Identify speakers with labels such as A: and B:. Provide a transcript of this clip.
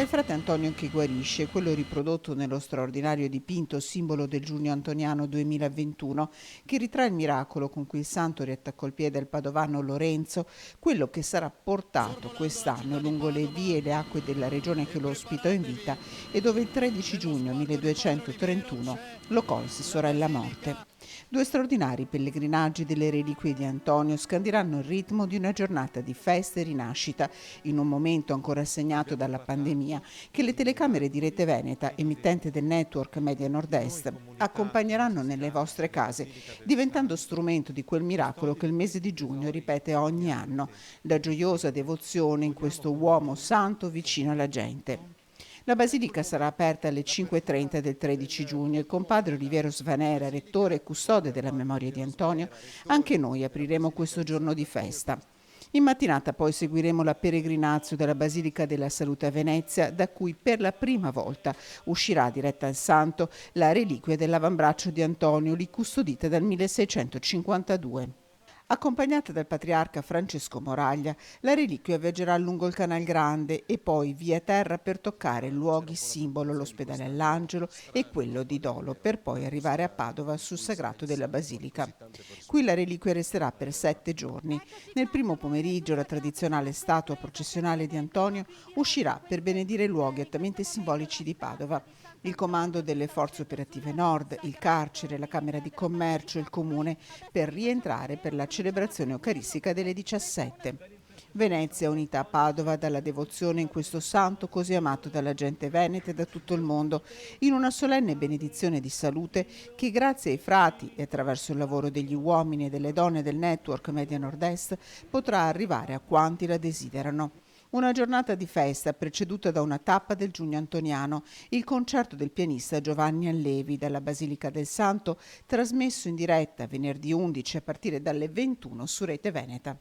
A: il frate Antonio che guarisce, quello riprodotto nello straordinario dipinto simbolo del Giugno Antoniano 2021, che ritrae il miracolo con cui il santo riattaccò il piede al padovano Lorenzo, quello che sarà portato quest'anno lungo le vie e le acque della regione che lo ospitò in vita e dove il 13 giugno 1231 lo colse sorella morte. Due straordinari pellegrinaggi delle reliquie di Antonio scandiranno il ritmo di una giornata di festa e rinascita in un momento ancora segnato dalla pandemia che le telecamere di Rete Veneta, emittente del network Media Nord-Est, accompagneranno nelle vostre case, diventando strumento di quel miracolo che il mese di giugno ripete ogni anno, la gioiosa devozione in questo uomo santo vicino alla gente. La basilica sarà aperta alle 5:30 del 13 giugno e con padre Oliviero Svanera, rettore e custode della memoria di Antonio, anche noi apriremo questo giorno di festa. In mattinata poi seguiremo la peregrinazio della Basilica della Salute a Venezia, da cui per la prima volta uscirà diretta al santo la reliquia dell'avambraccio di Antonio, lì custodita dal 1652. Accompagnata dal patriarca Francesco Moraglia, la reliquia viaggerà lungo il Canal Grande e poi via terra per toccare luoghi simbolo, l'ospedale all'Angelo e quello di Dolo, per poi arrivare a Padova sul sagrato della Basilica. Qui la reliquia resterà per 7 giorni. Nel primo pomeriggio la tradizionale statua processionale di Antonio uscirà per benedire i luoghi altamente simbolici di Padova. Il comando delle forze operative Nord, il carcere, la Camera di Commercio e il Comune per rientrare per la celebrazione eucaristica delle 17. Venezia unita a Padova dalla devozione in questo santo così amato dalla gente veneta e da tutto il mondo, in una solenne benedizione di salute che grazie ai frati e attraverso il lavoro degli uomini e delle donne del network Media Nord-Est potrà arrivare a quanti la desiderano. Una giornata di festa preceduta da una tappa del Giugno Antoniano, il concerto del pianista Giovanni Allevi dalla Basilica del Santo, trasmesso in diretta venerdì 11 a partire dalle 21 su Rete Veneta.